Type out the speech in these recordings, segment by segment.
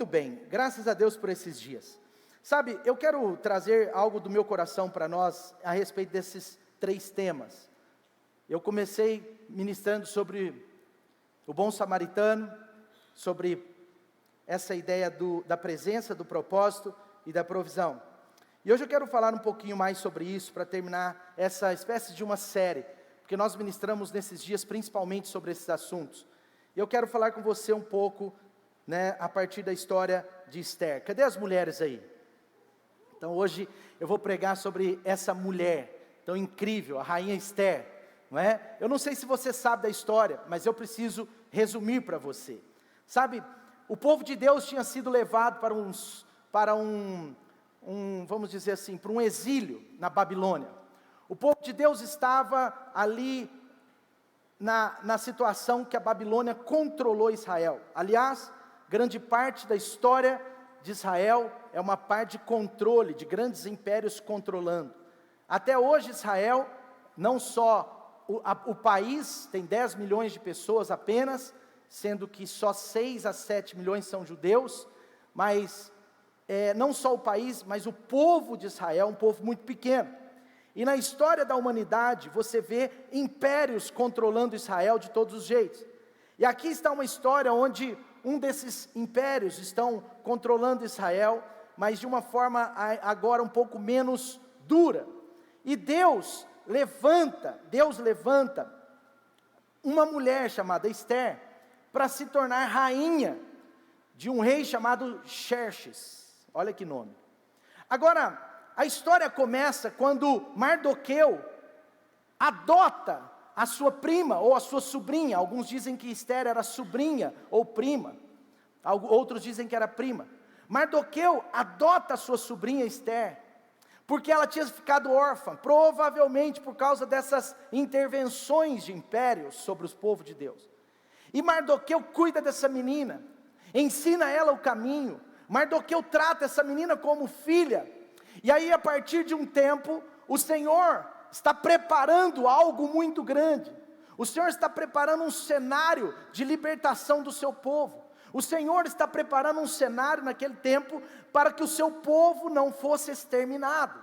Muito bem, graças a Deus por esses dias. Sabe, eu quero trazer algo do meu coração para nós a respeito desses 3 temas. Eu comecei ministrando sobre o bom samaritano, sobre essa ideia da presença, do propósito e da provisão. E hoje eu quero falar um pouquinho mais sobre isso, para terminar essa espécie de uma série, porque nós ministramos nesses dias principalmente sobre esses assuntos. E eu quero falar com você um pouco, a partir da história de Esther. Cadê as mulheres aí? Então hoje eu vou pregar sobre essa mulher tão incrível, a rainha Esther, não é? Eu não sei se você sabe da história, mas eu preciso resumir para você. Sabe, o povo de Deus tinha sido levado para um vamos dizer assim, para um exílio na Babilônia. O povo de Deus estava ali na situação que a Babilônia controlou Israel. Aliás, grande parte da história de Israel é uma parte de controle, de grandes impérios controlando. Até hoje Israel, não só o país tem 10 milhões de pessoas apenas, sendo que só 6 a 7 milhões são judeus, mas não só o país, mas o povo de Israel é um povo muito pequeno. E na história da humanidade, você vê impérios controlando Israel de todos os jeitos. E aqui está uma história onde um desses impérios estão controlando Israel, mas de uma forma agora um pouco menos dura. E Deus levanta uma mulher chamada Esther, para se tornar rainha de um rei chamado Xerxes. Olha que nome. Agora, a história começa quando Mardoqueu adota a sua prima ou a sua sobrinha. Alguns dizem que Esther era sobrinha ou prima, outros dizem que era prima. Mardoqueu adota a sua sobrinha Esther, porque ela tinha ficado órfã, provavelmente por causa dessas intervenções de impérios sobre os povos de Deus. E Mardoqueu cuida dessa menina, ensina ela o caminho. Mardoqueu trata essa menina como filha. E aí, a partir de um tempo, o Senhor está preparando algo muito grande. O Senhor está preparando um cenário de libertação do seu povo. O Senhor está preparando um cenário naquele tempo para que o seu povo não fosse exterminado.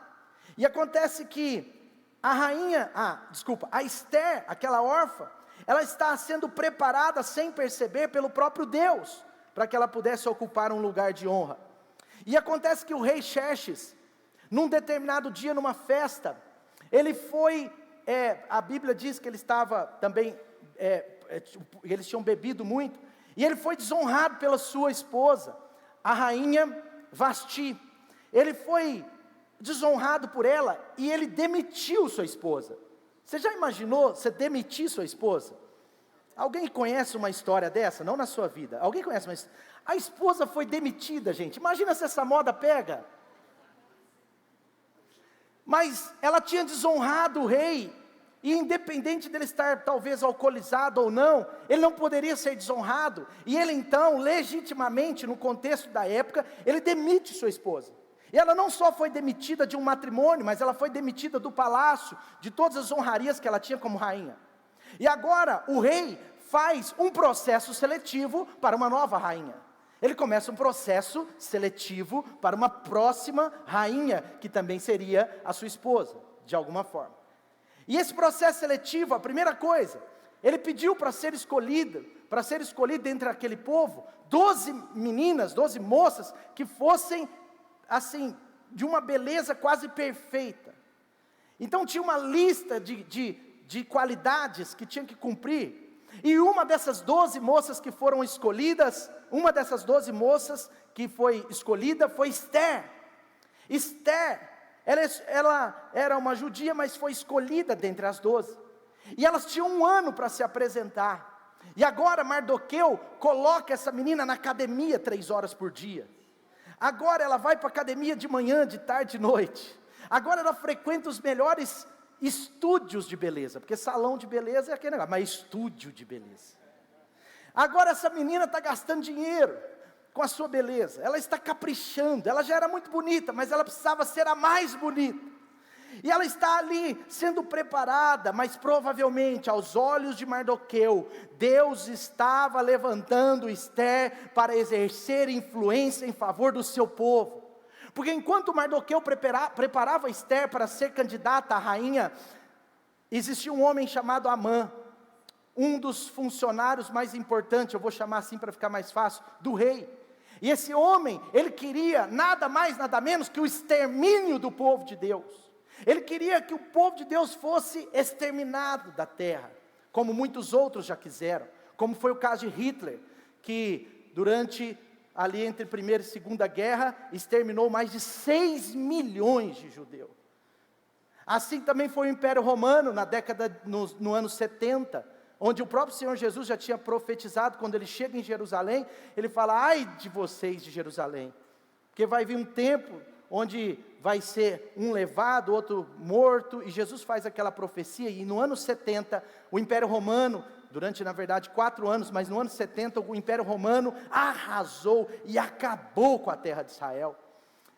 E acontece que a Esther, aquela órfã, ela está sendo preparada sem perceber pelo próprio Deus, para que ela pudesse ocupar um lugar de honra. E acontece que o rei Xerxes, num determinado dia, numa festa, ele foi, a Bíblia diz que ele estava também, eles tinham bebido muito, e ele foi desonrado pela sua esposa, a rainha Vasti. Ele foi desonrado por ela, e ele demitiu sua esposa. Você já imaginou você demitir sua esposa? Alguém conhece uma história dessa? Não na sua vida. Alguém conhece uma história? A esposa foi demitida, gente. Imagina se essa moda pega. Mas ela tinha desonrado o rei, e independente dele estar talvez alcoolizado ou não, ele não poderia ser desonrado. E ele então, legitimamente, no contexto da época, ele demite sua esposa. E ela não só foi demitida de um matrimônio, mas ela foi demitida do palácio, de todas as honrarias que ela tinha como rainha. E agora o rei faz um processo seletivo para uma nova rainha. Ele começa um processo seletivo para uma próxima rainha, que também seria a sua esposa, de alguma forma. E esse processo seletivo, a primeira coisa, ele pediu para ser escolhido entre aquele povo, 12 meninas, 12 moças, que fossem, assim, de uma beleza quase perfeita. Então tinha uma lista de qualidades que tinha que cumprir. E uma dessas 12 moças que foram escolhidas, foi Esther. Esther, ela era uma judia, mas foi escolhida dentre as 12. E elas tinham 1 ano para se apresentar. E agora Mardoqueu coloca essa menina na academia 3 horas por dia. Agora ela vai para a academia de manhã, de tarde, de noite. Agora ela frequenta os melhores estúdios de beleza, porque salão de beleza é aquele negócio, mas estúdio de beleza. Agora essa menina está gastando dinheiro com a sua beleza, ela está caprichando. Ela já era muito bonita, mas ela precisava ser a mais bonita. E ela está ali sendo preparada, mas provavelmente aos olhos de Mardoqueu, Deus estava levantando Esther para exercer influência em favor do seu povo. Porque enquanto Mardoqueu preparava Esther para ser candidata à rainha, existia um homem chamado Amã, um dos funcionários mais importantes, eu vou chamar assim para ficar mais fácil, do rei. E esse homem, ele queria nada mais, nada menos que o extermínio do povo de Deus. Ele queria que o povo de Deus fosse exterminado da terra, como muitos outros já quiseram, como foi o caso de Hitler, que durante ali entre a Primeira e Segunda Guerra, exterminou mais de 6 milhões de judeus. Assim também foi o Império Romano, no ano 70, onde o próprio Senhor Jesus já tinha profetizado, quando ele chega em Jerusalém, ele fala: ai de vocês de Jerusalém, porque vai vir um tempo onde vai ser um levado, outro morto, e Jesus faz aquela profecia, e no ano 70, o Império Romano, durante na verdade 4 anos, mas no ano 70, o Império Romano arrasou e acabou com a terra de Israel.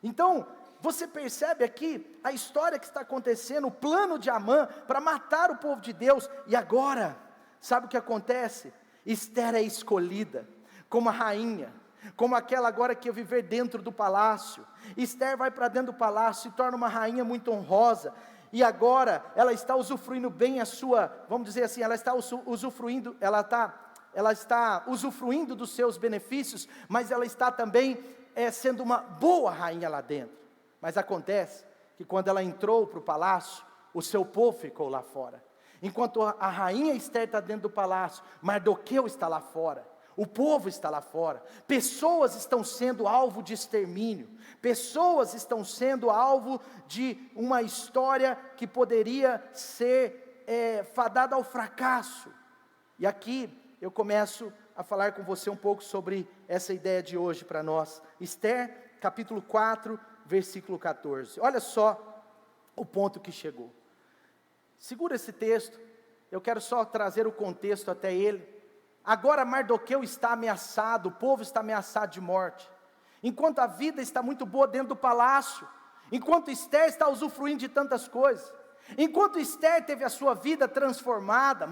Então, você percebe aqui a história que está acontecendo, o plano de Amã para matar o povo de Deus, e agora, sabe o que acontece? Esther é escolhida como a rainha, como aquela agora que ia viver dentro do palácio. Esther vai para dentro do palácio, se torna uma rainha muito honrosa, e agora ela está usufruindo bem a sua, vamos dizer assim, ela está usufruindo dos seus benefícios, mas ela está também sendo uma boa rainha lá dentro. Mas acontece que quando ela entrou para o palácio, o seu povo ficou lá fora. Enquanto a rainha Esther está dentro do palácio, Mardoqueu está lá fora, o povo está lá fora, pessoas estão sendo alvo de extermínio, pessoas estão sendo alvo de uma história que poderia ser fadada ao fracasso. E aqui eu começo a falar com você um pouco sobre essa ideia de hoje para nós. Esther, capítulo 4, versículo 14, olha só o ponto que chegou. Segura esse texto, eu quero só trazer o contexto até ele. Agora Mardoqueu está ameaçado, o povo está ameaçado de morte, enquanto a vida está muito boa dentro do palácio, enquanto Esther está usufruindo de tantas coisas, enquanto Esther teve a sua vida transformada,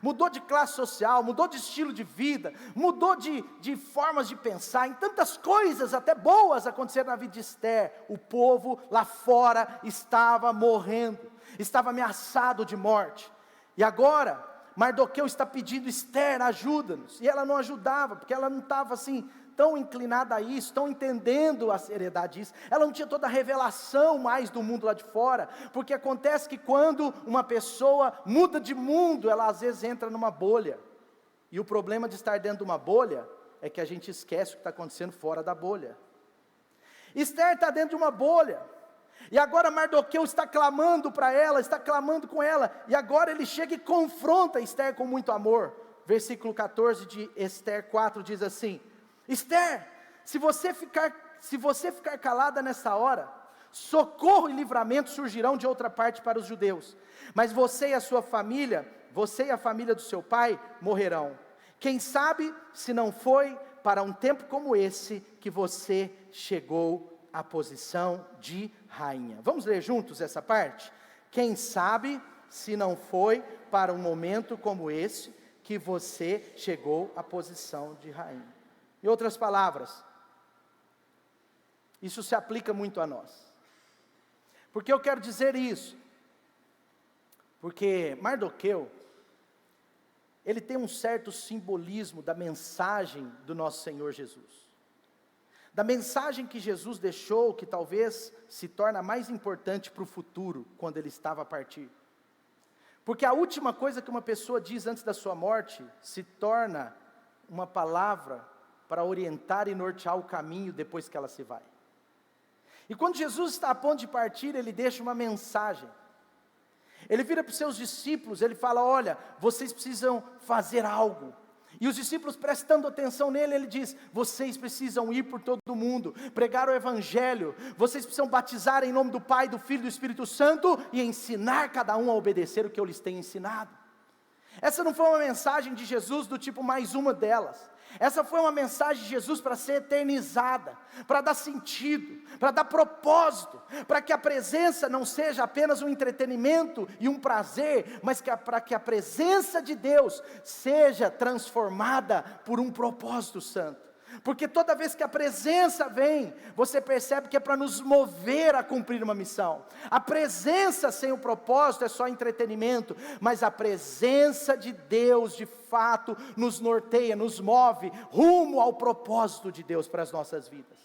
mudou de classe social, mudou de estilo de vida, mudou de formas de pensar, em tantas coisas até boas aconteceram na vida de Esther. O povo lá fora estava morrendo, estava ameaçado de morte, e agora Mardoqueu está pedindo: Esther, ajuda-nos, e ela não ajudava, porque ela não estava assim, tão inclinada a isso, tão entendendo a seriedade disso, ela não tinha toda a revelação mais do mundo lá de fora, porque acontece que quando uma pessoa muda de mundo, ela às vezes entra numa bolha, e o problema de estar dentro de uma bolha, é que a gente esquece o que está acontecendo fora da bolha. Esther está dentro de uma bolha, e agora Mardoqueu está clamando para ela, está clamando com ela, e agora ele chega e confronta Esther com muito amor. Versículo 14 de Esther 4 diz assim: Esther, se você ficar calada nessa hora, socorro e livramento surgirão de outra parte para os judeus, mas você e a sua família, você e a família do seu pai morrerão. Quem sabe se não foi para um tempo como esse que você chegou à posição de rainha. Vamos ler juntos essa parte? Quem sabe se não foi para um momento como esse que você chegou à posição de rainha. Em outras palavras, isso se aplica muito a nós. Por que eu quero dizer isso? Porque Mardoqueu, ele tem um certo simbolismo da mensagem do nosso Senhor Jesus. Da mensagem que Jesus deixou, que talvez se torna mais importante para o futuro, quando ele estava a partir. Porque a última coisa que uma pessoa diz antes da sua morte, se torna uma palavra para orientar e nortear o caminho depois que ela se vai. E quando Jesus está a ponto de partir, ele deixa uma mensagem. Ele vira para os seus discípulos, ele fala: olha, vocês precisam fazer algo. E os discípulos, prestando atenção nele, ele diz: vocês precisam ir por todo o mundo, pregar o evangelho, vocês precisam batizar em nome do Pai, do Filho e do Espírito Santo, e ensinar cada um a obedecer o que eu lhes tenho ensinado. Essa não foi uma mensagem de Jesus do tipo mais uma delas. Essa foi uma mensagem de Jesus para ser eternizada, para dar sentido, para dar propósito, para que a presença não seja apenas um entretenimento e um prazer, mas para que a presença de Deus seja transformada por um propósito santo. Porque toda vez que a presença vem, você percebe que é para nos mover a cumprir uma missão. A presença sem o propósito é só entretenimento, mas a presença de Deus de fato nos norteia, nos move rumo ao propósito de Deus para as nossas vidas.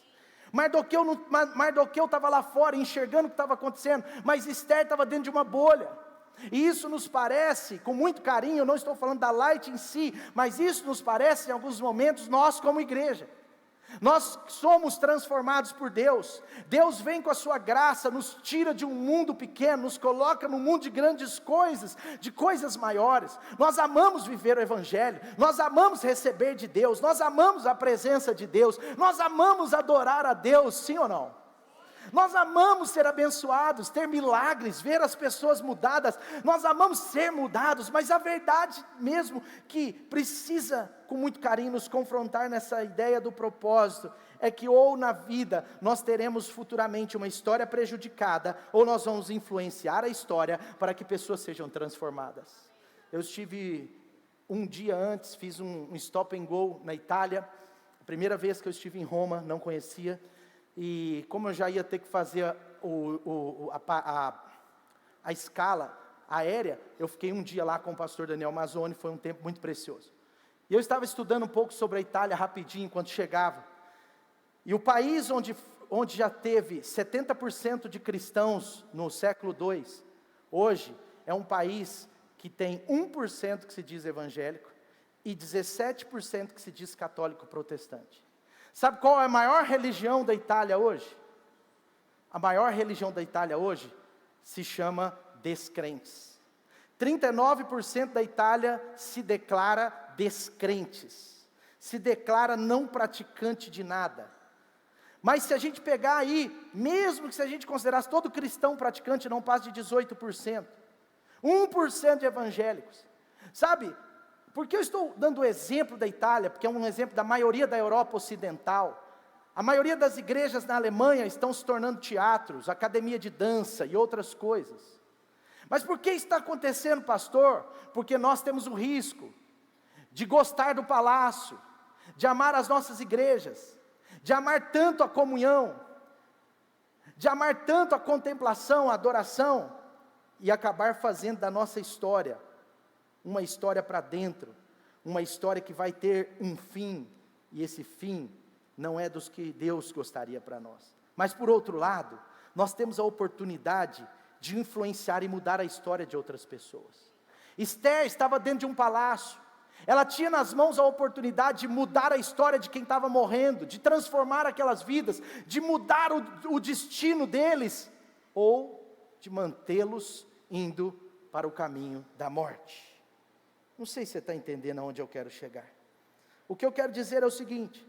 Mardoqueu estava lá fora enxergando o que estava acontecendo, mas Esther estava dentro de uma bolha. E isso nos parece, com muito carinho, eu não estou falando da Light em si, mas isso nos parece em alguns momentos, nós como igreja. Nós somos transformados por Deus. Deus vem com a sua graça, nos tira de um mundo pequeno, nos coloca num mundo de grandes coisas, de coisas maiores. Nós amamos viver o Evangelho, nós amamos receber de Deus, nós amamos a presença de Deus, nós amamos adorar a Deus, sim ou não? Nós amamos ser abençoados, ter milagres, ver as pessoas mudadas, nós amamos ser mudados, mas a verdade mesmo que precisa com muito carinho nos confrontar nessa ideia do propósito, é que ou na vida nós teremos futuramente uma história prejudicada, ou nós vamos influenciar a história para que pessoas sejam transformadas. Eu estive um dia antes, fiz um stop and go na Itália, a primeira vez que eu estive em Roma, não conhecia, e como eu já ia ter que fazer a escala aérea, eu fiquei um dia lá com o pastor Daniel Mazzoni, foi um tempo muito precioso. E eu estava estudando um pouco sobre a Itália rapidinho, enquanto chegava. E o país onde já teve 70% de cristãos no século II, hoje é um país que tem 1% que se diz evangélico e 17% que se diz católico protestante. Sabe qual é a maior religião da Itália hoje? A maior religião da Itália hoje se chama descrentes. 39% da Itália se declara descrentes, se declara não praticante de nada. Mas se a gente pegar aí, mesmo que se a gente considerasse todo cristão praticante, não passa de 18%. 1% de evangélicos. Sabe, por que eu estou dando o exemplo da Itália? Porque é um exemplo da maioria da Europa Ocidental. A maioria das igrejas na Alemanha estão se tornando teatros, academia de dança e outras coisas. Mas por que está acontecendo, pastor? Porque nós temos o risco de gostar do palácio, de amar as nossas igrejas, de amar tanto a comunhão, de amar tanto a contemplação, a adoração, e acabar fazendo da nossa história uma história para dentro, uma história que vai ter um fim, e esse fim não é dos que Deus gostaria para nós. Mas por outro lado, nós temos a oportunidade de influenciar e mudar a história de outras pessoas. Esther estava dentro de um palácio, ela tinha nas mãos a oportunidade de mudar a história de quem estava morrendo, de transformar aquelas vidas, de mudar o destino deles, ou de mantê-los indo para o caminho da morte. Não sei se você está entendendo aonde eu quero chegar. O que eu quero dizer é o seguinte: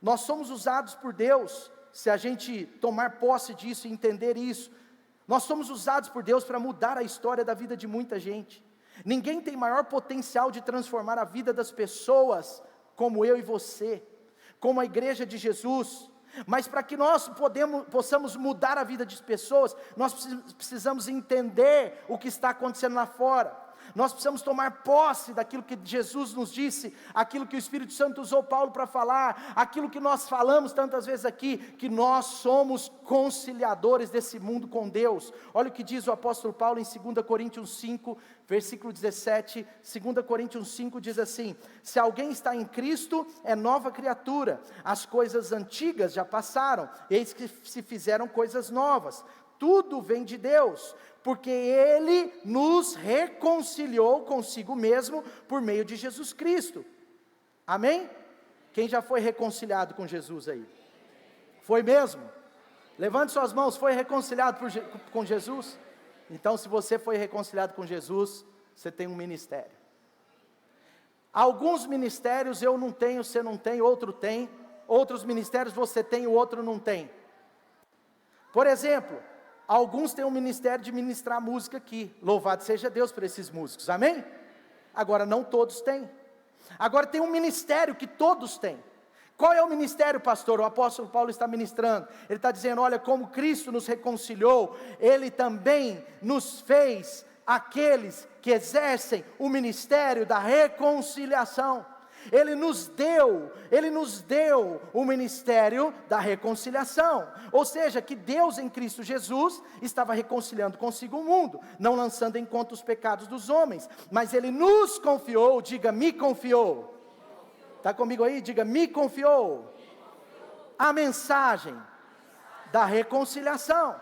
nós somos usados por Deus, se a gente tomar posse disso e entender isso, nós somos usados por Deus para mudar a história da vida de muita gente. Ninguém tem maior potencial de transformar a vida das pessoas como eu e você, como a igreja de Jesus. Mas para que nós possamos mudar a vida de pessoas, nós precisamos entender o que está acontecendo lá fora. Nós precisamos tomar posse daquilo que Jesus nos disse, aquilo que o Espírito Santo usou Paulo para falar, aquilo que nós falamos tantas vezes aqui, que nós somos conciliadores desse mundo com Deus. Olha o que diz o apóstolo Paulo em 2 Coríntios 5, versículo 17, 2 Coríntios 5 diz assim: se alguém está em Cristo, é nova criatura, as coisas antigas já passaram, eis que se fizeram coisas novas. Tudo vem de Deus, porque Ele nos reconciliou consigo mesmo por meio de Jesus Cristo. Amém? Quem já foi reconciliado com Jesus aí? Foi mesmo? Levante suas mãos. Foi reconciliado com Jesus? Então, se você foi reconciliado com Jesus, você tem um ministério. Alguns ministérios eu não tenho, você não tem, outro tem. Outros ministérios você tem, o outro não tem. Por exemplo, alguns têm o ministério de ministrar música aqui. Louvado seja Deus por esses músicos, amém? Agora, não todos têm. Agora tem um ministério que todos têm. Qual é o ministério, pastor? O apóstolo Paulo está ministrando. Ele está dizendo, olha, como Cristo nos reconciliou, Ele também nos fez aqueles que exercem o ministério da reconciliação. Ele nos deu o ministério da reconciliação. Ou seja, que Deus em Cristo Jesus estava reconciliando consigo o mundo, não lançando em conta os pecados dos homens, mas Ele nos confiou, diga, me confiou. Está comigo aí? Diga, me confiou. A mensagem da reconciliação.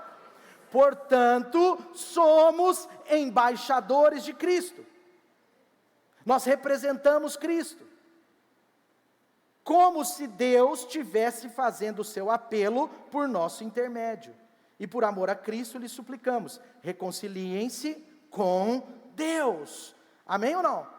Portanto, somos embaixadores de Cristo. Nós representamos Cristo. Como se Deus estivesse fazendo o seu apelo por nosso intermédio. E por amor a Cristo lhe suplicamos, reconciliem-se com Deus. Amém ou não?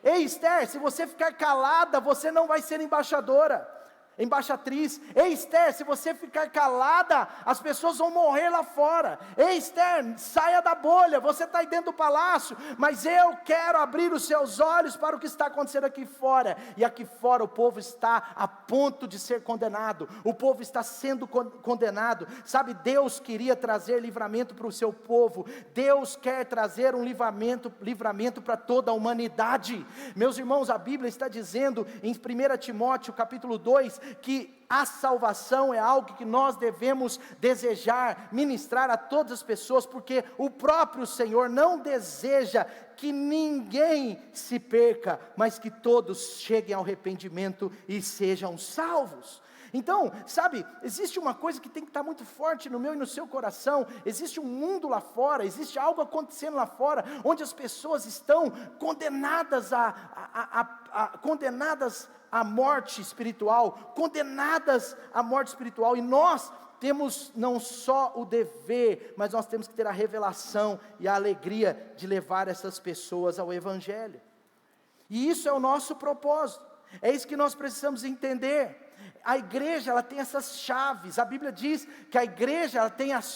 Ei, Esther, se você ficar calada, você não vai ser embaixadora, embaixatriz. Ei, Esther, se você ficar calada, as pessoas vão morrer lá fora. Ei, Esther, saia da bolha, você está aí dentro do palácio, mas eu quero abrir os seus olhos para o que está acontecendo aqui fora. E aqui fora o povo está a ponto de ser condenado, o povo está sendo condenado. Sabe, Deus queria trazer livramento para o seu povo. Deus quer trazer um livramento para toda a humanidade. Meus irmãos, a Bíblia está dizendo em 1 Timóteo capítulo 2, que a salvação é algo que nós devemos desejar, ministrar a todas as pessoas, porque o próprio Senhor não deseja que ninguém se perca, mas que todos cheguem ao arrependimento e sejam salvos. Então, sabe, existe uma coisa que tem que estar muito forte no meu e no seu coração. Existe um mundo lá fora, existe algo acontecendo lá fora, onde as pessoas estão condenadas condenadas à morte espiritual, e nós temos não só o dever, mas nós temos que ter a revelação e a alegria de levar essas pessoas ao Evangelho. E isso é o nosso propósito, é isso que nós precisamos entender. A igreja, ela tem essas chaves. A Bíblia diz que a igreja, ela tem as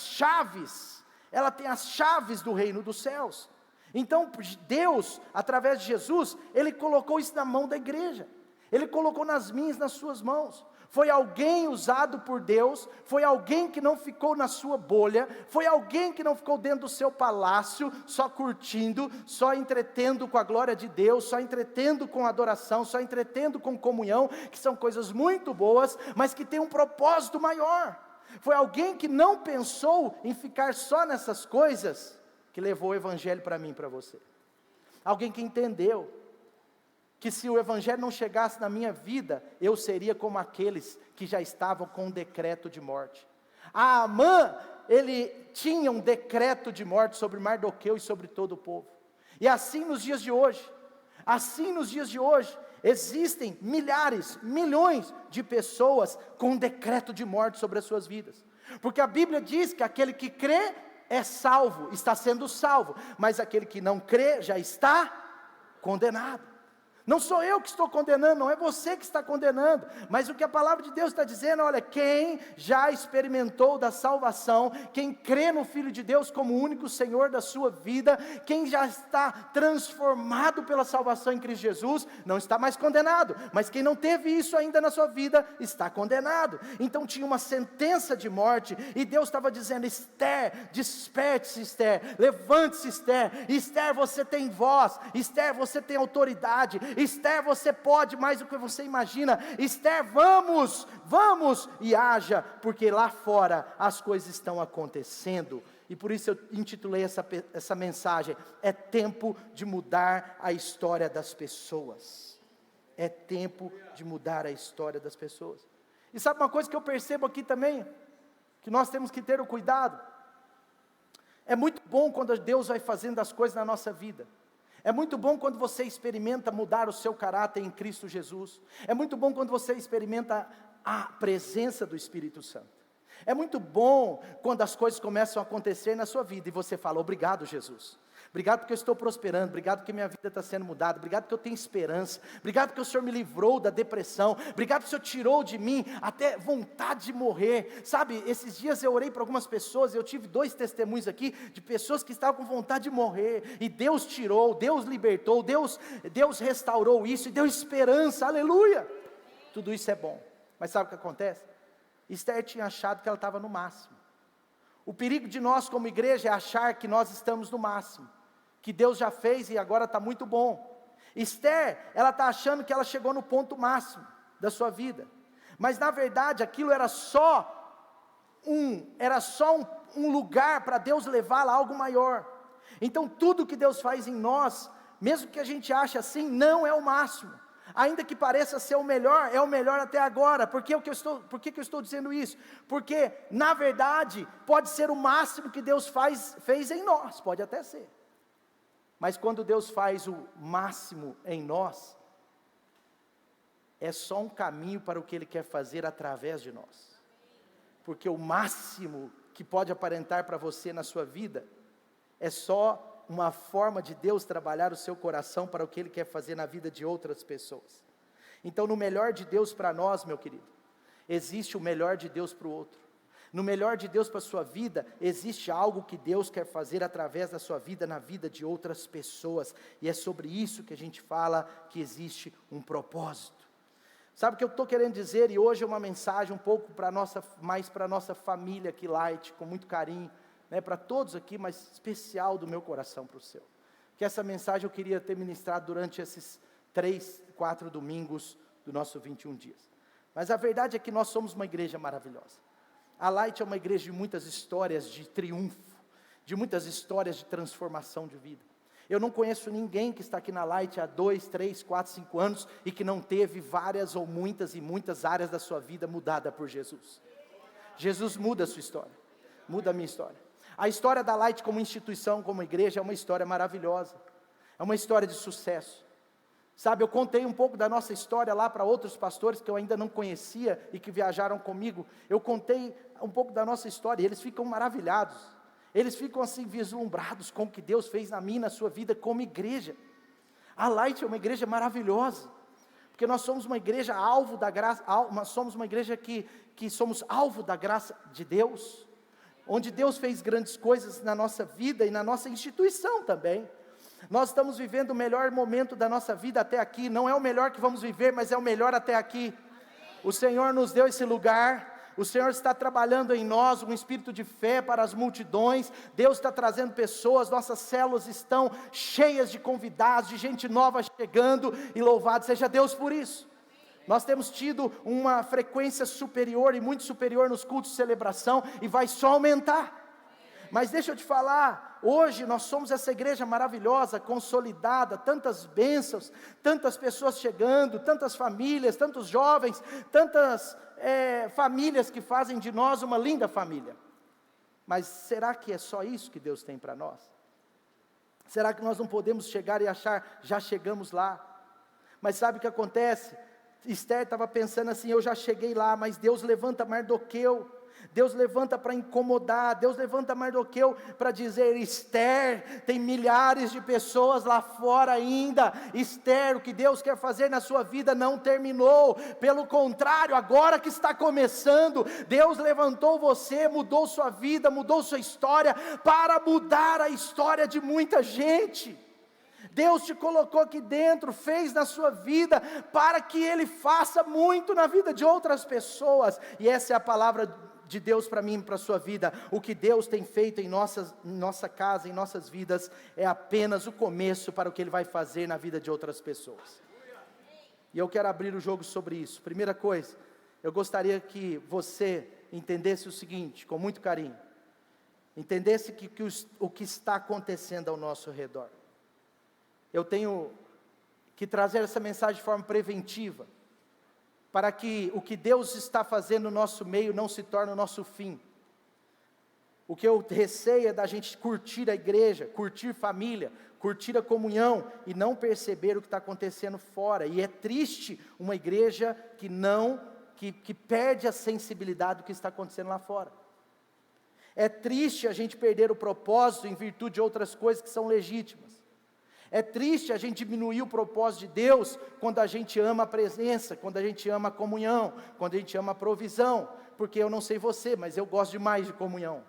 chaves do reino dos céus. Então Deus, através de Jesus, Ele colocou isso na mão da igreja, Ele colocou nas minhas, nas suas mãos. Foi alguém usado por Deus, foi alguém que não ficou na sua bolha, foi alguém que não ficou dentro do seu palácio, só curtindo, só entretendo com a glória de Deus, só entretendo com adoração, só entretendo com comunhão, que são coisas muito boas, mas que tem um propósito maior. Foi alguém que não pensou em ficar só nessas coisas, que levou o Evangelho para mim e para você. Alguém que entendeu que se o Evangelho não chegasse na minha vida, eu seria como aqueles que já estavam com um decreto de morte. Amã, ele tinha um decreto de morte sobre Mardoqueu e sobre todo o povo. E assim nos dias de hoje, existem milhares, milhões de pessoas com um decreto de morte sobre as suas vidas. Porque a Bíblia diz que aquele que crê é salvo, está sendo salvo, mas aquele que não crê já está condenado. Não sou eu que estou condenando, não é você que está condenando, mas o que a palavra de Deus está dizendo, olha, quem já experimentou da salvação, quem crê no Filho de Deus como o único Senhor da sua vida, quem já está transformado pela salvação em Cristo Jesus, não está mais condenado, mas quem não teve isso ainda na sua vida, está condenado. Então tinha uma sentença de morte, e Deus estava dizendo, Esther, desperte-se Esther, levante-se Esther, Esther você tem voz, Esther você tem autoridade, Esther, você pode mais do que você imagina. Esther, vamos e haja, porque lá fora as coisas estão acontecendo. E por isso eu intitulei essa mensagem, é tempo de mudar a história das pessoas. É tempo de mudar a história das pessoas. E sabe uma coisa que eu percebo aqui também, que nós temos que ter o cuidado. É muito bom quando Deus vai fazendo as coisas na nossa vida. É muito bom quando você experimenta mudar o seu caráter em Cristo Jesus. É muito bom quando você experimenta a presença do Espírito Santo. É muito bom quando as coisas começam a acontecer na sua vida e você fala, obrigado Jesus. Obrigado porque eu estou prosperando, obrigado porque minha vida está sendo mudada, obrigado porque eu tenho esperança, obrigado porque o Senhor me livrou da depressão, obrigado porque o Senhor tirou de mim até vontade de morrer. Sabe, esses dias eu orei para algumas pessoas, eu tive 2 testemunhos aqui, de pessoas que estavam com vontade de morrer, e Deus tirou, Deus libertou, Deus restaurou isso, e deu esperança, aleluia. Tudo isso é bom, mas sabe o que acontece? Esther tinha achado que ela estava no máximo. O perigo de nós como igreja é achar que nós estamos no máximo, que Deus já fez e agora está muito bom. Esther, ela está achando que ela chegou no ponto máximo da sua vida, mas na verdade aquilo era só um lugar para Deus levá-la a algo maior. Então tudo que Deus faz em nós, mesmo que a gente ache assim, não é o máximo. Ainda que pareça ser o melhor, é o melhor até agora. Por que que eu estou dizendo isso? Porque, na verdade, pode ser o máximo que Deus fez em nós, pode até ser. Mas quando Deus faz o máximo em nós, é só um caminho para o que Ele quer fazer através de nós. Porque o máximo que pode aparentar para você na sua vida, é só uma forma de Deus trabalhar o seu coração para o que Ele quer fazer na vida de outras pessoas. Então, no melhor de Deus para nós, meu querido, existe o melhor de Deus para o outro. No melhor de Deus para a sua vida, existe algo que Deus quer fazer através da sua vida, na vida de outras pessoas. E é sobre isso que a gente fala, que existe um propósito. Sabe o que eu estou querendo dizer? E hoje é uma mensagem um pouco mais para a nossa família aqui, Light, com muito carinho. Para todos aqui, mas especial do meu coração para o seu. Que essa mensagem eu queria ter ministrado durante esses 3, 4 domingos do nosso 21 dias. Mas a verdade é que nós somos uma igreja maravilhosa. A Light é uma igreja de muitas histórias de triunfo, de muitas histórias de transformação de vida. Eu não conheço ninguém que está aqui na Light há 2, 3, 4, 5 anos e que não teve várias ou muitas áreas da sua vida mudada por Jesus. Jesus muda a sua história, muda a minha história. A história da Light como instituição, como igreja, é uma história maravilhosa, é uma história de sucesso. Sabe, eu contei um pouco da nossa história lá para outros pastores que eu ainda não conhecia e que viajaram comigo. Eu contei um pouco da nossa história e eles ficam maravilhados, eles ficam assim vislumbrados com o que Deus fez na minha e na sua vida como igreja. A Light é uma igreja maravilhosa, porque nós somos uma igreja alvo da graça, nós somos uma igreja que somos alvo da graça de Deus, onde Deus fez grandes coisas na nossa vida e na nossa instituição também. Nós estamos vivendo o melhor momento da nossa vida até aqui, não é o melhor que vamos viver, mas é o melhor até aqui. O Senhor nos deu esse lugar, o Senhor está trabalhando em nós um espírito de fé para as multidões, Deus está trazendo pessoas, nossas células estão cheias de convidados, de gente nova chegando, e louvado seja Deus por isso. Nós temos tido uma frequência superior e muito superior nos cultos de celebração, e vai só aumentar. Mas deixa eu te falar, hoje nós somos essa igreja maravilhosa, consolidada, tantas bênçãos, tantas pessoas chegando, tantas famílias, tantos jovens, tantas famílias que fazem de nós uma linda família. Mas será que é só isso que Deus tem para nós? Será que nós não podemos chegar e achar, já chegamos lá? Mas sabe o que acontece? Esther estava pensando assim, eu já cheguei lá, mas Deus levanta Mardoqueu, Deus levanta para incomodar, Deus levanta Mardoqueu para dizer, Esther, tem milhares de pessoas lá fora ainda, Esther, o que Deus quer fazer na sua vida não terminou, pelo contrário, agora que está começando, Deus levantou você, mudou sua vida, mudou sua história, para mudar a história de muita gente. Deus te colocou aqui dentro, fez na sua vida, para que Ele faça muito na vida de outras pessoas, e essa é a palavra de Deus para mim e para a sua vida. O que Deus tem feito em nossa casa, em nossas vidas, é apenas o começo para o que Ele vai fazer na vida de outras pessoas. E eu quero abrir o jogo sobre isso. Primeira coisa, eu gostaria que você entendesse o seguinte, com muito carinho, entendesse o que está acontecendo ao nosso redor. Eu tenho que trazer essa mensagem de forma preventiva, para que o que Deus está fazendo no nosso meio não se torne o nosso fim. O que eu receio é da gente curtir a igreja, curtir família, curtir a comunhão, e não perceber o que está acontecendo fora. E é triste uma igreja que perde a sensibilidade do que está acontecendo lá fora. É triste a gente perder o propósito em virtude de outras coisas que são legítimas. É triste a gente diminuir o propósito de Deus quando a gente ama a presença, quando a gente ama a comunhão, quando a gente ama a provisão, porque eu não sei você, mas eu gosto demais de comunhão,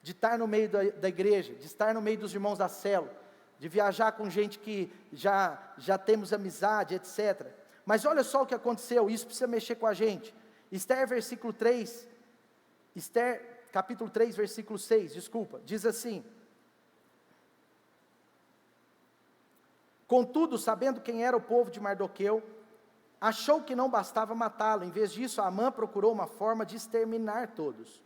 de estar no meio da igreja, de estar no meio dos irmãos da célula, de viajar com gente que já temos amizade, etc. Mas olha só o que aconteceu, isso precisa mexer com a gente. Esther capítulo 3, versículo 6, diz assim: contudo, sabendo quem era o povo de Mardoqueu, achou que não bastava matá-lo. Em vez disso, Amã procurou uma forma de exterminar todos.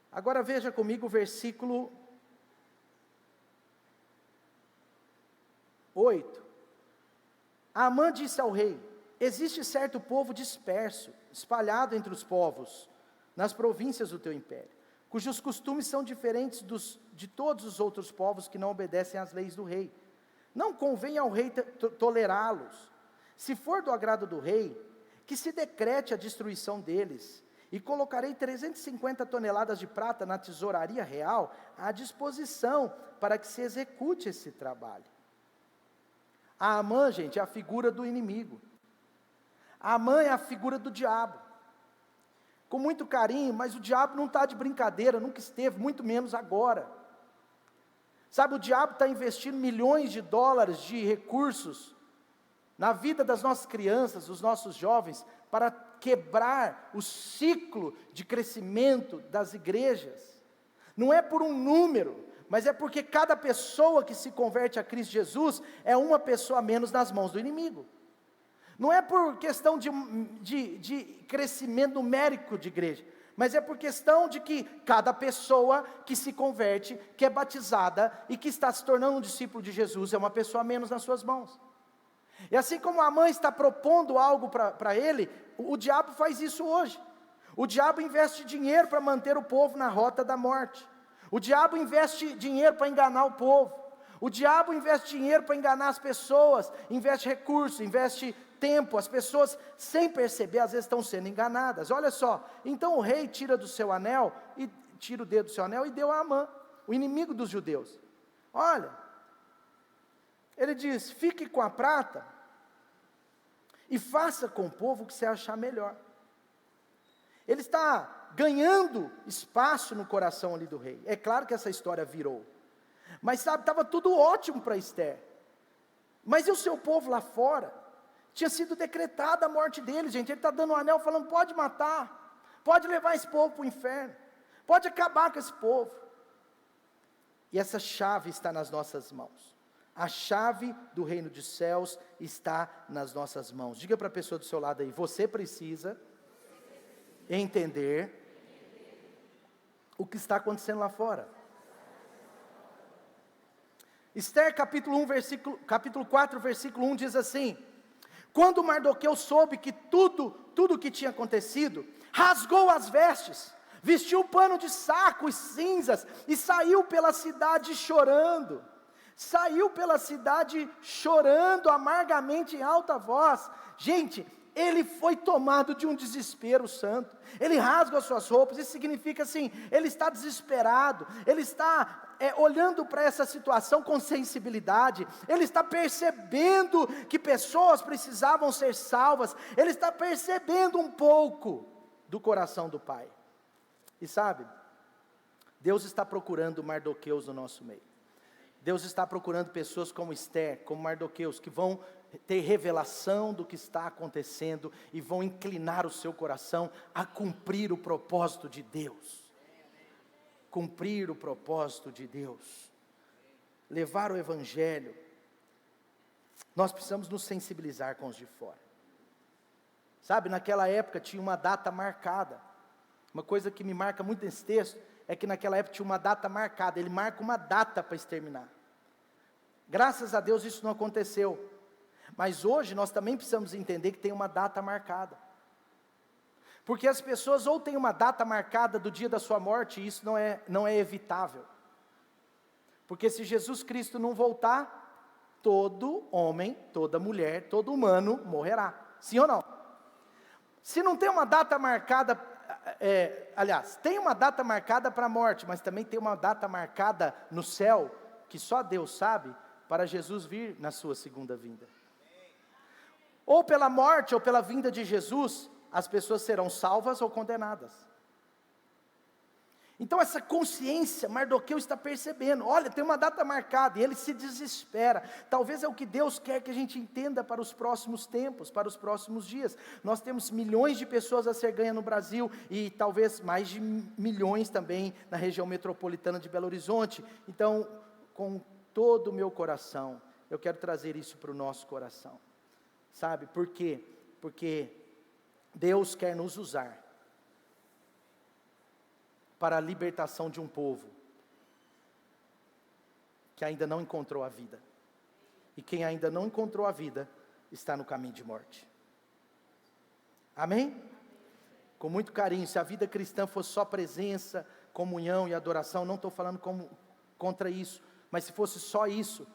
Agora veja comigo o versículo 8. Amã disse ao rei: existe certo povo disperso, espalhado entre os povos, nas províncias do teu império, cujos costumes são diferentes de todos os outros povos que não obedecem às leis do rei. Não convém ao rei tolerá-los. Se for do agrado do rei, que se decrete a destruição deles, e colocarei 350 toneladas de prata na tesouraria real à disposição para que se execute esse trabalho. A Amã, gente, é a figura do inimigo. A Amã é a figura do diabo. Com muito carinho, mas o diabo não está de brincadeira, nunca esteve, muito menos agora. Sabe, o diabo está investindo milhões de dólares de recursos na vida das nossas crianças, dos nossos jovens, para quebrar o ciclo de crescimento das igrejas. Não é por um número, mas é porque cada pessoa que se converte a Cristo Jesus é uma pessoa a menos nas mãos do inimigo. Não é por questão de crescimento numérico de igreja, mas é por questão de que cada pessoa que se converte, que é batizada e que está se tornando um discípulo de Jesus, é uma pessoa a menos nas suas mãos. E assim como a mãe está propondo algo para ele, o diabo faz isso hoje. O diabo investe dinheiro para manter o povo na rota da morte. O diabo investe dinheiro para enganar o povo. O diabo investe dinheiro para enganar as pessoas, investe recursos, investe tempo. As pessoas, sem perceber, às vezes estão sendo enganadas. Olha só, então o rei tira do seu anel, e tira o dedo do seu anel e deu a Amã, o inimigo dos judeus. Olha, ele diz: fique com a prata e faça com o povo o que você achar melhor. Ele está ganhando espaço no coração ali do rei. É claro que essa história virou, mas sabe, estava tudo ótimo para Esther. Mas e o seu povo lá fora? Tinha sido decretada a morte deles, gente. Ele está dando um anel falando: pode matar, pode levar esse povo para o inferno, pode acabar com esse povo. E essa chave está nas nossas mãos. A chave do reino dos céus está nas nossas mãos. Diga para a pessoa do seu lado aí: você precisa entender o que está acontecendo lá fora. Esther capítulo 4, versículo 1 diz assim: quando Mardoqueu soube que tudo que tinha acontecido, rasgou as vestes, vestiu pano de saco e cinzas, e saiu pela cidade chorando. Saiu pela cidade chorando amargamente em alta voz. Gente, ele foi tomado de um desespero santo. Ele rasga as suas roupas. Isso significa assim, ele está desesperado. Ele está olhando para essa situação com sensibilidade. Ele está percebendo que pessoas precisavam ser salvas. Ele está percebendo um pouco do coração do Pai. E sabe, Deus está procurando Mardoqueus no nosso meio. Deus está procurando pessoas como Esther, como Mardoqueus, que vão ter revelação do que está acontecendo e vão inclinar o seu coração a cumprir o propósito de Deus. Cumprir o propósito de Deus. Levar o Evangelho. Nós precisamos nos sensibilizar com os de fora. Sabe, naquela época tinha uma data marcada. Uma coisa que me marca muito nesse texto é que naquela época tinha uma data marcada. Ele marca uma data para exterminar. Graças a Deus isso não aconteceu. Mas hoje nós também precisamos entender que tem uma data marcada. Porque as pessoas ou têm uma data marcada do dia da sua morte, e isso não é evitável. Porque se Jesus Cristo não voltar, todo homem, toda mulher, todo humano morrerá. Sim ou não? Se não tem uma data marcada, aliás, tem uma data marcada para a morte, mas também tem uma data marcada no céu, que só Deus sabe, para Jesus vir na sua segunda vinda. Ou pela morte, ou pela vinda de Jesus, as pessoas serão salvas ou condenadas. Então essa consciência, Mardoqueu está percebendo, olha, tem uma data marcada, e ele se desespera. Talvez é o que Deus quer que a gente entenda para os próximos tempos, para os próximos dias. Nós temos milhões de pessoas a ser ganhas no Brasil, e talvez mais de milhões também na região metropolitana de Belo Horizonte. Então, com todo o meu coração, eu quero trazer isso para o nosso coração. Sabe por quê? Porque Deus quer nos usar para a libertação de um povo que ainda não encontrou a vida. E quem ainda não encontrou a vida, está no caminho de morte. Amém? Com muito carinho, se a vida cristã fosse só presença, comunhão e adoração, não estou falando contra isso, mas se fosse só isso,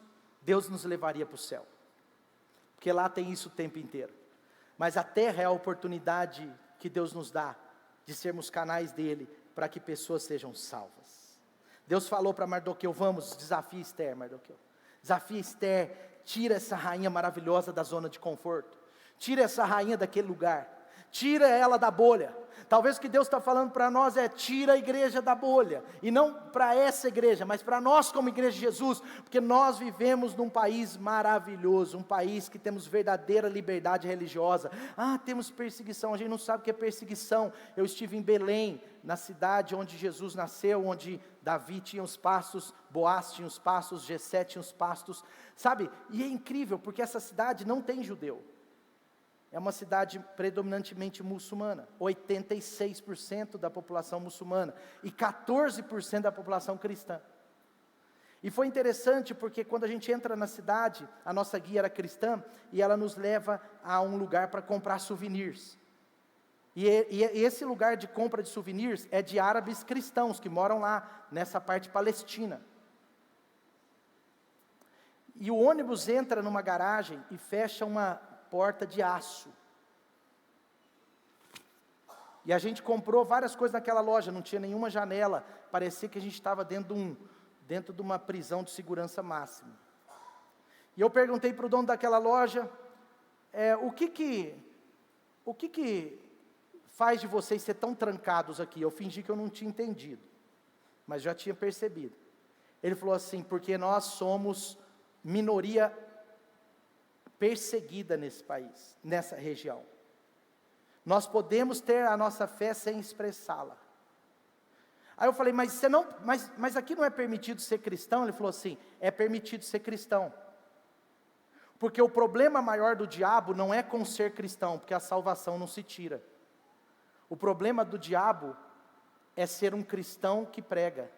Deus nos levaria para o céu. Porque lá tem isso o tempo inteiro. Mas a terra é a oportunidade que Deus nos dá, de sermos canais dele, para que pessoas sejam salvas. Deus falou para Mardoqueu, vamos, desafia Esther, Mardoqueu. Desafia Esther, tira essa rainha maravilhosa da zona de conforto. Tira essa rainha daquele lugar. Tira ela da bolha. Talvez o que Deus está falando para nós é, tira a igreja da bolha. E não para essa igreja, mas para nós como igreja de Jesus. Porque nós vivemos num país maravilhoso. Um país que temos verdadeira liberdade religiosa. Temos perseguição, a gente não sabe o que é perseguição. Eu estive em Belém, na cidade onde Jesus nasceu, onde Davi tinha os pastos, Boaz tinha os pastos, Jessé tinha os pastos. Sabe, e é incrível, porque essa cidade não tem judeu. É uma cidade predominantemente muçulmana, 86% da população muçulmana e 14% da população cristã. E foi interessante porque quando a gente entra na cidade, a nossa guia era cristã e ela nos leva a um lugar para comprar souvenirs. E esse lugar de compra de souvenirs é de árabes cristãos que moram lá nessa parte palestina. E o ônibus entra numa garagem e fecha uma porta de aço. E a gente comprou várias coisas naquela loja, não tinha nenhuma janela, parecia que a gente estava dentro de uma prisão de segurança máxima. E eu perguntei para o dono daquela loja, o que faz de vocês ser tão trancados aqui? Eu fingi que eu não tinha entendido, mas já tinha percebido. Ele falou assim, porque nós somos minoria perseguida nesse país, nessa região. Nós podemos ter a nossa fé sem expressá-la. Aí eu falei, mas aqui não é permitido ser cristão? Ele falou assim, é permitido ser cristão. Porque o problema maior do diabo não é com ser cristão, porque a salvação não se tira. O problema do diabo é ser um cristão que prega.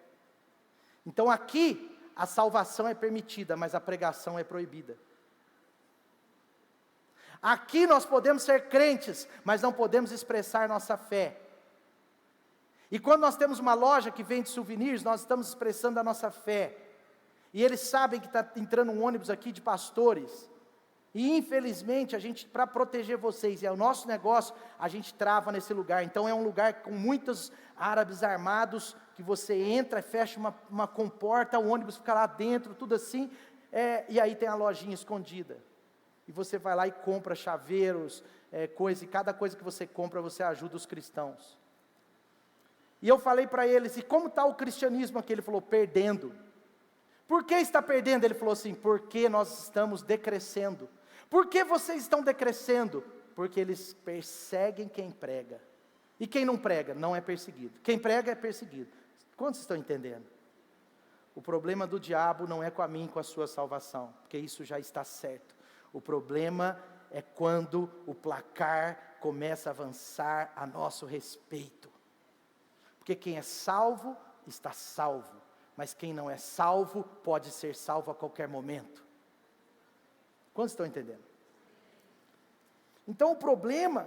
Então aqui, a salvação é permitida, mas a pregação é proibida. Aqui nós podemos ser crentes, mas não podemos expressar nossa fé. E quando nós temos uma loja que vende souvenirs, nós estamos expressando a nossa fé. E eles sabem que está entrando um ônibus aqui de pastores. E infelizmente, a gente, para proteger vocês, e é o nosso negócio, a gente trava nesse lugar. Então é um lugar com muitos árabes armados, que você entra, fecha uma comporta, o ônibus fica lá dentro, tudo assim, e aí tem a lojinha escondida. E você vai lá e compra chaveiros, e cada coisa que você compra, você ajuda os cristãos. E eu falei para eles, e como está o cristianismo aqui? Ele falou, perdendo. Por que está perdendo? Ele falou assim, porque nós estamos decrescendo. Por que vocês estão decrescendo? Porque eles perseguem quem prega. E quem não prega, não é perseguido. Quem prega é perseguido. Quantos estão entendendo? O problema do diabo não é com a mim, com a sua salvação, porque isso já está certo. O problema é quando o placar começa a avançar a nosso respeito. Porque quem é salvo, está salvo. Mas quem não é salvo, pode ser salvo a qualquer momento. Quantos estão entendendo? Então o problema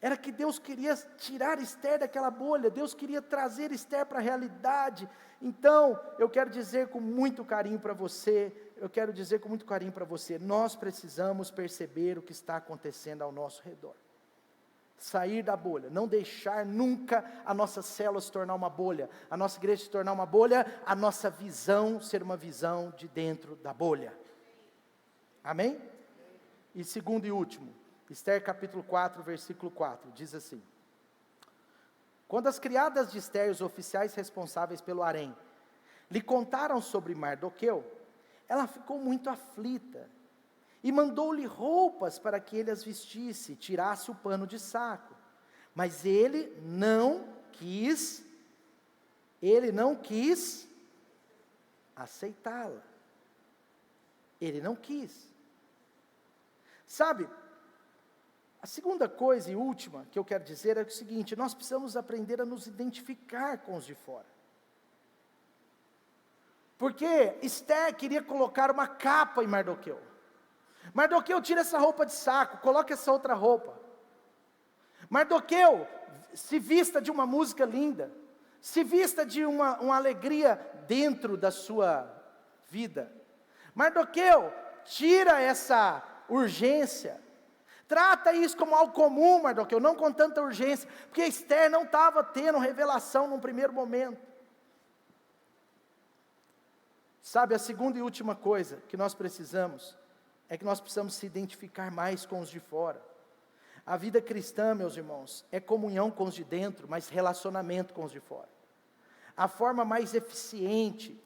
era que Deus queria tirar Esther daquela bolha. Deus queria trazer Esther para a realidade. Então, eu quero dizer com muito carinho para você, nós precisamos perceber o que está acontecendo ao nosso redor. sair da bolha, não deixar nunca a nossa célula se tornar uma bolha, a nossa igreja se tornar uma bolha, a nossa visão ser uma visão de dentro da bolha. Amém? E segundo e último, Esther capítulo 4, versículo 4, diz assim: quando as criadas de Esther, os oficiais responsáveis pelo harém, lhe contaram sobre Mardoqueu, ela ficou muito aflita, e mandou-lhe roupas para que ele as vestisse, tirasse o pano de saco. Mas ele não quis aceitá-la. Ele não quis. Sabe, a segunda coisa e última que eu quero dizer é o seguinte: nós precisamos aprender a nos identificar com os de fora. Porque Esther queria colocar uma capa em Mardoqueu. Mardoqueu, tira essa roupa de saco, coloca essa outra roupa. Mardoqueu, se vista de uma música linda, se vista de uma alegria dentro da sua vida. Mardoqueu, tira essa urgência, trata isso como algo comum, Mardoqueu, não com tanta urgência, porque Esther não estava tendo revelação num primeiro momento. Sabe, a segunda e última coisa que nós precisamos, é que nós precisamos se identificar mais com os de fora. A vida cristã, meus irmãos, é comunhão com os de dentro, mas relacionamento com os de fora. A forma mais eficiente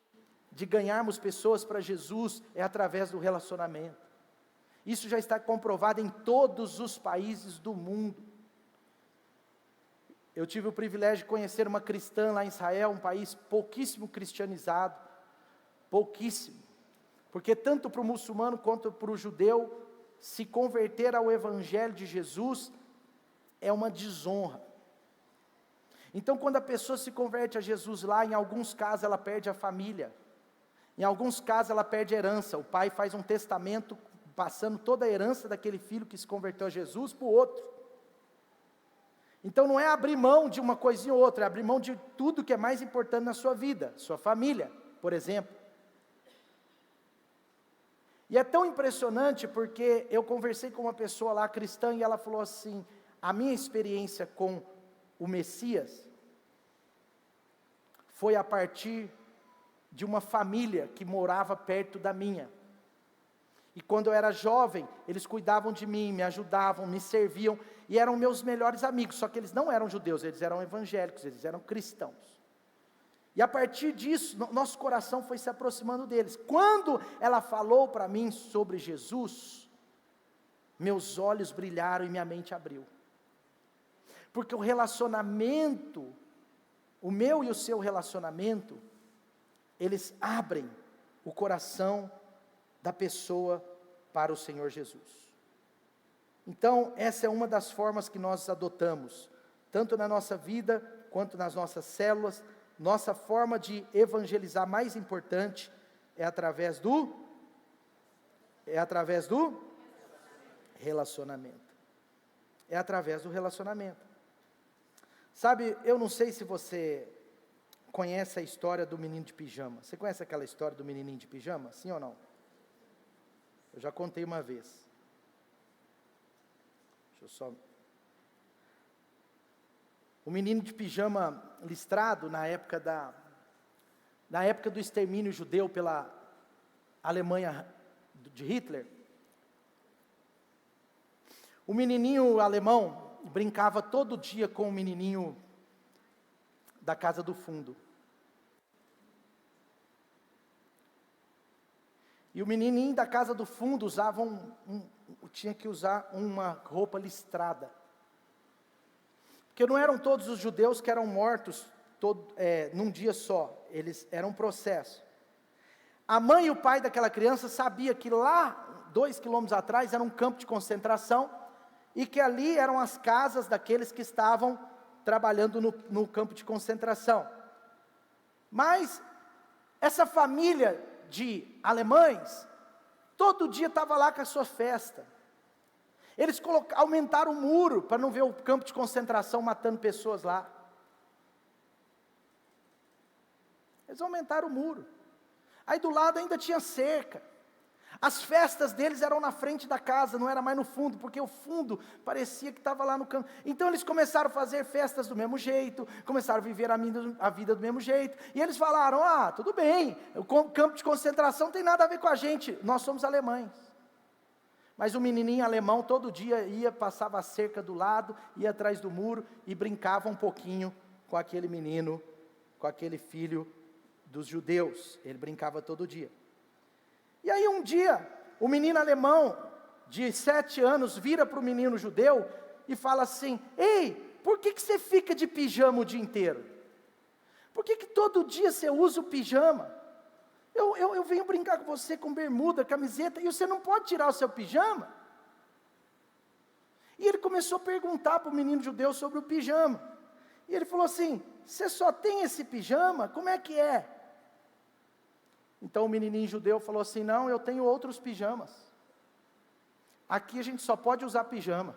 de ganharmos pessoas para Jesus é através do relacionamento. Isso já está comprovado em todos os países do mundo. Eu tive o privilégio de conhecer uma cristã lá em Israel, um país pouquíssimo cristianizado, pouquíssimo. Porque tanto para o muçulmano quanto para o judeu, se converter ao evangelho de Jesus é uma desonra. Então, quando a pessoa se converte a Jesus lá, em alguns casos ela perde a família, em alguns casos ela perde a herança. O pai faz um testamento passando toda a herança daquele filho que se converteu a Jesus para o outro. Então não é abrir mão de uma coisinha ou outra, é abrir mão de tudo que é mais importante na sua vida, sua família, por exemplo. E é tão impressionante porque eu conversei com uma pessoa lá cristã e ela falou assim: a minha experiência com o Messias foi a partir de uma família que morava perto da minha. E quando eu era jovem, eles cuidavam de mim, me ajudavam, me serviam, e eram meus melhores amigos, só que eles não eram judeus, eles eram evangélicos, eles eram cristãos. E a partir disso, nosso coração foi se aproximando deles. Quando ela falou para mim sobre Jesus, meus olhos brilharam e minha mente abriu. Porque o relacionamento, o meu e o seu relacionamento, eles abrem o coração da pessoa para o Senhor Jesus. Então, essa é uma das formas que nós adotamos, tanto na nossa vida, quanto nas nossas células. Nossa forma de evangelizar mais importante é através do relacionamento. É através do relacionamento. Sabe, eu não sei se você conhece a história do menino de pijama. Você conhece aquela história do menininho de pijama? Sim ou não? Eu já contei uma vez. Deixa eu só... O menino de pijama listrado na época do extermínio judeu pela Alemanha de Hitler. O menininho alemão brincava todo dia com o menininho da casa do fundo. E o menininho da casa do fundo tinha que usar uma roupa listrada. Porque não eram todos os judeus que eram mortos num dia só, eles eram um processo. A mãe e o pai daquela criança sabiam que lá, 2 quilômetros atrás, era um campo de concentração, e que ali eram as casas daqueles que estavam trabalhando no campo de concentração. Mas, essa família de alemães, todo dia estava lá com a sua festa. Eles aumentaram o muro, para não ver o campo de concentração matando pessoas lá. Eles aumentaram o muro. Aí do lado ainda tinha cerca. As festas deles eram na frente da casa, não era mais no fundo, porque o fundo parecia que estava lá no campo. Então eles começaram a fazer festas do mesmo jeito, começaram a viver a vida do mesmo jeito. E eles falaram: tudo bem, o campo de concentração não tem nada a ver com a gente, nós somos alemães. Mas o menininho alemão todo dia ia, passava a cerca do lado, ia atrás do muro e brincava um pouquinho com aquele menino, com aquele filho dos judeus. Ele brincava todo dia. E aí um dia, o menino alemão de 7 anos vira para o menino judeu e fala assim: ei, por que você fica de pijama o dia inteiro? Por que todo dia você usa o pijama? Eu venho brincar com você com bermuda, camiseta, e você não pode tirar o seu pijama? E ele começou a perguntar para o menino judeu sobre o pijama. E ele falou assim: você só tem esse pijama? Como é que é? Então o menininho judeu falou assim: não, eu tenho outros pijamas. Aqui a gente só pode usar pijama.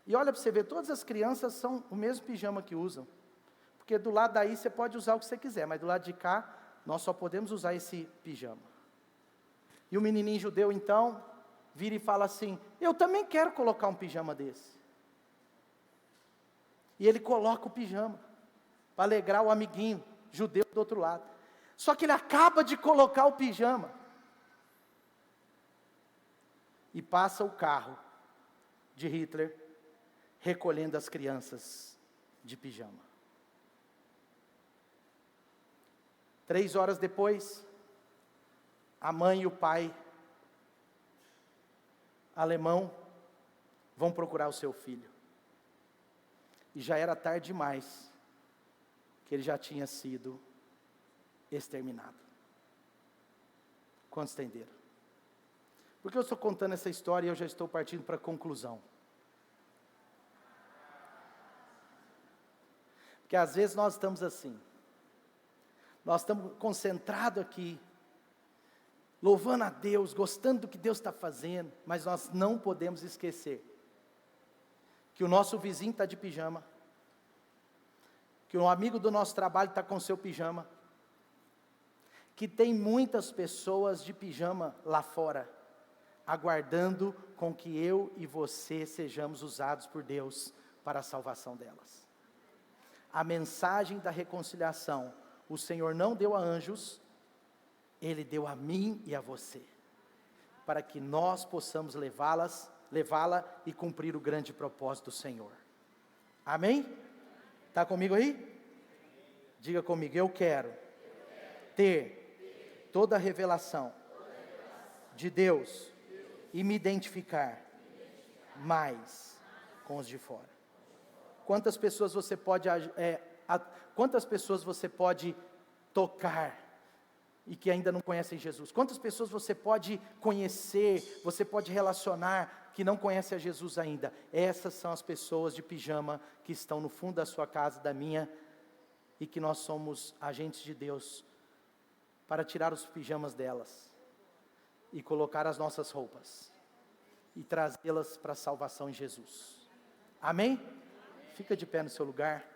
E olha para você ver, todas as crianças são o mesmo pijama que usam. Porque do lado daí você pode usar o que você quiser, mas do lado de cá, nós só podemos usar esse pijama. E o menininho judeu então, vira e fala assim: eu também quero colocar um pijama desse. E ele coloca o pijama, para alegrar o amiguinho judeu do outro lado. Só que ele acaba de colocar o pijama. E passa o carro de Hitler, recolhendo as crianças de pijama. 3 horas depois, a mãe e o pai alemão vão procurar o seu filho. E já era tarde demais, que ele já tinha sido exterminado. Quantos entenderam? Porque eu estou contando essa história e eu já estou partindo para a conclusão. Porque às vezes nós estamos assim. Nós estamos concentrados aqui, louvando a Deus, gostando do que Deus está fazendo, mas nós não podemos esquecer que o nosso vizinho está de pijama, que um amigo do nosso trabalho está com seu pijama, que tem muitas pessoas de pijama lá fora, aguardando com que eu e você sejamos usados por Deus para a salvação delas. A mensagem da reconciliação, o Senhor não deu a anjos, Ele deu a mim e a você, para que nós possamos levá-la e cumprir o grande propósito do Senhor. Amém? Está comigo aí? Diga comigo: eu quero ter toda a revelação de Deus e me identificar mais com os de fora. Quantas pessoas você pode tocar e que ainda não conhecem Jesus? Quantas pessoas você pode conhecer, você pode relacionar, que não conhecem a Jesus ainda? Essas são as pessoas de pijama que estão no fundo da sua casa, da minha, e que nós somos agentes de Deus para tirar os pijamas delas e colocar as nossas roupas e trazê-las para a salvação em Jesus. Amém? Fica de pé no seu lugar.